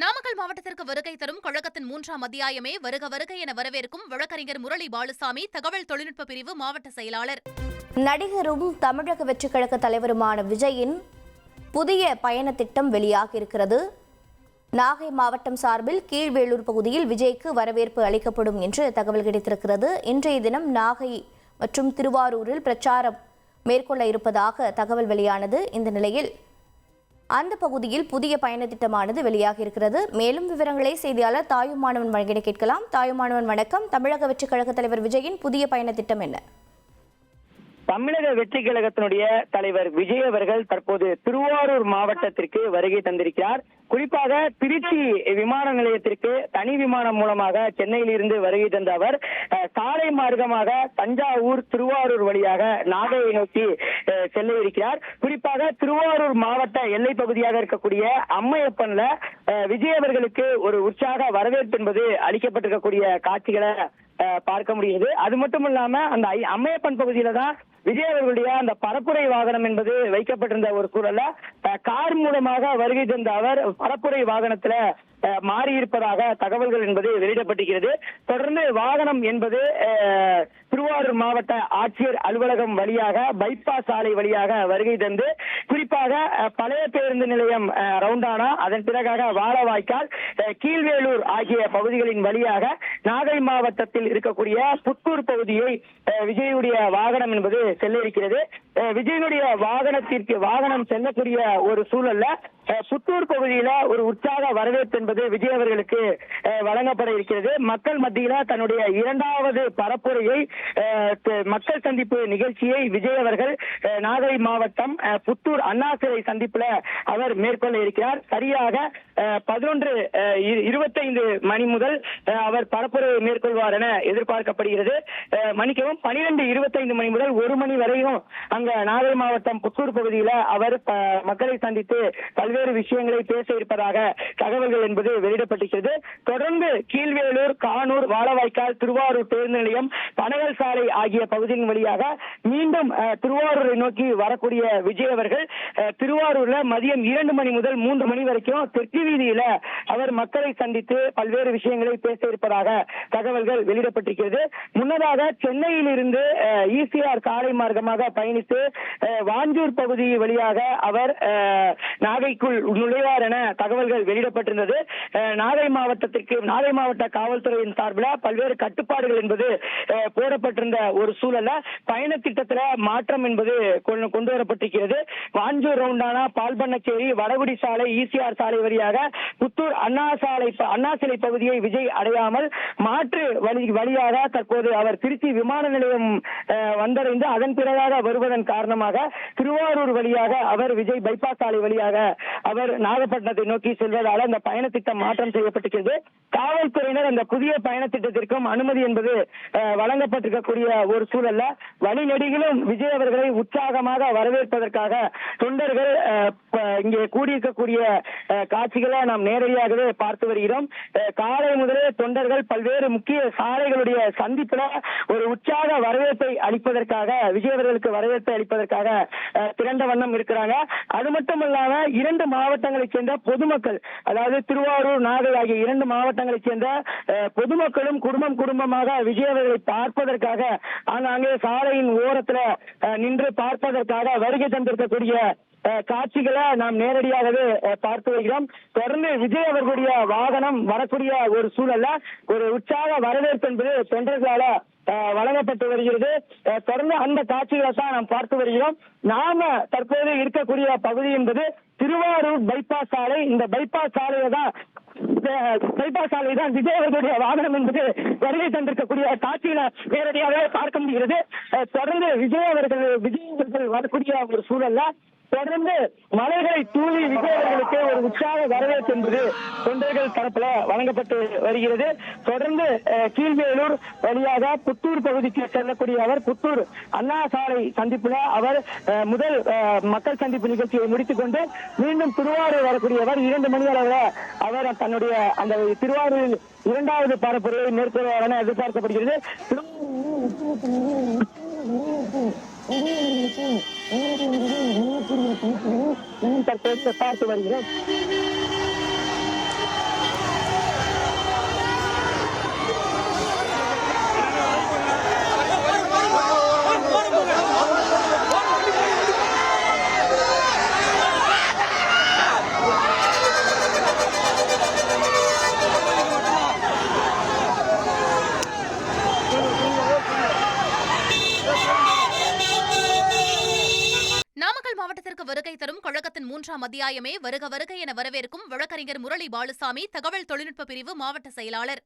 நாமக்கல் மாவட்டத்திற்கு வருகை தரும் கழகத்தின் 3ஆம் அத்தியாயமே வருக வருக என வரவேற்கும் வழக்கறிஞர் முரளி பாலுசாமி, தகவல் தொழில்நுட்ப பிரிவு மாவட்ட செயலாளர். நடிகரும் தமிழக வெற்றிக் கழக தலைவருமான விஜயின் புதிய பயண திட்டம் வெளியாகியிருக்கிறது. நாகை மாவட்டம் சார்பில் கீழ்வேளூர் பகுதியில் விஜய்க்கு வரவேற்பு அளிக்கப்படும் என்று தகவல் கிடைத்திருக்கிறது. இன்றைய தினம் நாகை மற்றும் திருவாரூரில் பிரச்சாரம் மேற்கொள்ள இருப்பதாக தகவல் வெளியானது. இந்த நிலையில் அந்த பகுதியில் புதிய பயண திட்டமானது வெளியாகி இருக்கிறது. மேலும் விவரங்களை செய்தியாளர் தாயுமானவன் வழங்கிட கேட்கலாம். தாயுமானவன் வணக்கம். தமிழக வெற்றிக் கழக தலைவர் விஜயின் புதிய பயண திட்டம் என்ன? தமிழக வெற்றி கழகத்தினுடைய தலைவர் விஜய் அவர்கள் தற்போது திருவாரூர் மாவட்டத்திற்கு வருகை தந்திருக்கிறார். குறிப்பாக திருச்சி விமான நிலையத்திற்கு தனி விமானம் மூலமாக சென்னையில் இருந்து வருகை தந்த அவர் சாலை மார்க்கமாக தஞ்சாவூர் திருவாரூர் வழியாக நாகையை நோக்கி செல்ல இருக்கிறார். குறிப்பாக திருவாரூர் மாவட்ட எல்லை பகுதியாக இருக்கக்கூடிய அம்மையப்பன்ல விஜய் அவர்களுக்கு ஒரு உற்சாக வரவேற்பு என்பது அளிக்கப்பட்டிருக்கக்கூடிய காட்சிகளை பார்க்க முடியுது. அது மட்டும் இல்லாம அந்த அம்மையப்பன் பகுதியில தான் விஜய் அவர்களுடைய அந்த பரப்புரை வாகனம் என்பது வைக்கப்பட்டிருந்த ஒரு சூழல்ல கார் மூலமாக வருகை தந்த அவர் பரப்புரை வாகனத்துல மாறியிருப்பதாக தகவல்கள் என்பது வெளியிடப்பட்டிருக்கிறது. தொடர்ந்து வாகனம் என்பது திருவாரூர் மாவட்ட ஆட்சியர் அலுவலகம் வழியாக பைபாஸ் சாலை வழியாக வருகை தந்து குறிப்பாக பழைய பேருந்து நிலையம் ரவுண்டானா, அதன் பிறகாக வாழவாய்க்கால், கீழ்வேளூர் ஆகிய பகுதிகளின் வழியாக நாகை மாவட்டத்தில் இருக்கக்கூடிய புத்தூர் பகுதியை விஜயுடைய வாகனம் என்பது செல்ல இருக்கிறது. விஜயனுடைய வாகனம் செல்லக்கூடிய ஒரு சூழல்ல புத்தூர் பகுதியில ஒரு உற்சாக வரவேற்பு என்பது விஜய் அவர்களுக்கு வழங்கப்பட இருக்கிறது. மக்கள் மத்தியில தன்னுடைய 2வது பரப்புரையை மக்கள் சந்திப்பு நிகழ்ச்சியை விஜய் அவர்கள் நாகை மாவட்டம் புத்தூர் அண்ணா சிலை சந்திப்புல அவர் மேற்கொள்ள இருக்கிறார். சரியாக 11:25 மணி முதல் அவர் பரப்புரையை மேற்கொள்வார் என எதிர்பார்க்கப்படுகிறது. மன்னிக்கவும், 12:25 மணி முதல் 1 மணி வரையும் அங்க நாகை மாவட்டம் புத்தூர் பகுதியில அவர் மக்களை சந்தித்து பல்வேறு விஷயங்களை பேச இருப்பதாக தகவல்கள் என்பது வெளியிடப்பட்டிருக்கிறது. தொடர்ந்து கீழ்வேளூர், கானூர், வாழவாய்க்கால், திருவாரூர் பேருந்து நிலையம், பனகல் சாலை ஆகிய பகுதியின் வழியாக மீண்டும் திருவாரூரை நோக்கி வரக்கூடிய விஜய் அவர்கள் திருவாரூர்ல மதியம் 2 மணி முதல் 3 மணி வரைக்கும் தெற்கு வீதியில அவர் மக்களை சந்தித்து பல்வேறு விஷயங்களை பேச இருப்பதாக தகவல்கள் வெளியிடப்பட்டிருக்கிறது. முன்னதாக சென்னையில் இருந்து ஈசிஆர் சாலை மார்க்கமாக பயணித்து வாஞ்சூர் பகுதி வழியாக அவர் நாகைக்குள் நுழைவார் என தகவல்கள் வெளியிடப்பட்டிருந்தது. நாகை மாவட்ட காவல்துறையின் சார்பில் பல்வேறு கட்டுப்பாடுகள் என்பது போடப்பட்டிருந்த ஒரு சூழல்ல பயண திட்டத்தில் மாற்றம் என்பது கொண்டு வரப்பட்டிருக்கிறது. வாஞ்சூர் ரவுண்டானா, பால்பண்ணச்சேரி, வடகுடி சாலை, ஈசிஆர் சாலை வழியாக புத்தூர் அண்ணா சிலை பகுதியை விஜய் அடையாமல் மாற்று வழியாக தற்போது அவர் திருச்சி விமான நிலையம் வந்தடைந்து அதன் பிறகாக வருவதன் காரணமாக திருவாரூர் வழியாக அவர் விஜய் பைபாஸ் சாலை வழியாக அவர் நாகப்பட்டினத்தை நோக்கி செல்வதால் அந்த பயண திட்டம் மாற்றம் செய்யப்பட்டிருக்கிறது. காவல்துறையினர் அந்த புதிய பயண திட்டத்திற்கும் அனுமதி என்பது வழங்கப்பட்டிருக்கக்கூடிய ஒரு சூழல்ல வழிநெடுகிலும் விஜய் அவர்களை உற்சாகமாக வரவேற்பதற்காக தொண்டர்கள் இங்கே கூடியிருக்கக்கூடிய காட்சிகளை நாம் நேரடியாகவே பார்த்து வருகிறோம். காலை முதலே தொண்டர்கள் பல்வேறு முக்கிய சாலைகளுடைய சந்திப்புல ஒரு உற்சாக வரவேற்பை அளிப்பதற்காக விஜய் அவர்களுக்கு வரவேற்பை அளிப்பதற்காக திரண்ட வண்ணம் இருக்கிறாங்க. அது மட்டுமல்லாம 2 மாவட்டங்களைச் சேர்ந்த பொதுமக்கள், அதாவது திருவாரூர், நாகை ஆகிய 2 மாவட்டங்களைச் சேர்ந்த பொதுமக்களும் குடும்பமாக விஜய் அவர்களை பார்ப்பதற்காக ஆங்காங்கே சாலையின் ஓரத்துல நின்று பார்ப்பதற்காக வருகை தந்திருக்கக்கூடிய காட்சிகளை நாம் நேரடியாகவே பார்த்து வருகிறோம். தொடர்ந்து விஜய் அவர்களுடைய வாகனம் வரக்கூடிய ஒரு சூழல்ல ஒரு உற்சாக வரவேற்பு என்பது தொண்டர்களால வழங்கப்பட்டு வருகிறது. தொடர்ந்து அந்த காட்சிகளை தான் நாம் பார்த்து வருகிறோம். நாம தற்போது இருக்கக்கூடிய பகுதி என்பது திருவாரூர் பைபாஸ் சாலை. இந்த பைபாஸ் சாலை தான் விஜய் அவர்களுடைய வாகனம் என்பது வருகை தந்திருக்கக்கூடிய காட்சியில நேரடியாக பார்க்க முடிகிறது. தொடர்ந்து விஜய் அவர்கள் வரக்கூடிய ஒரு சூழல்ல தொடர்ந்து மலைகளை தூவி விஜய் அவர்களுக்கு ஒரு உற்சாக வரவேற்பு என்பது தொண்டர்கள் தரப்புல வழங்கப்பட்டு வருகிறது. தொடர்ந்து கீழ்வேளூர் வழியாக புத்தூர் பகுதிக்கு செல்லக்கூடிய அவர் புத்தூர் அண்ணா சாலை சந்திப்புல அவர் முதல் மக்கள் சந்திப்பு நிகழ்ச்சியை முடித்துக் கொண்டு மீண்டும் திருவாரூர் வரக்கூடியவர் 2 மணி அளவில் அவர் தன்னுடைய அந்த திருவாரூரில் 2வது பரப்புரையை மேற்கொள்வார் என எதிர்பார்க்கப்படுகிறது. தற்போது பார்த்து வருகிறோம். திண்டுக்கல் மாவட்டத்திற்கு வருகை தரும் கழகத்தின் 3ஆம் அத்தியாயமே வருக வருக என வரவேற்கும் வழக்கறிஞர் முரளி பாலுசாமி, தகவல் தொழில்நுட்ப பிரிவு மாவட்ட செயலாளர்.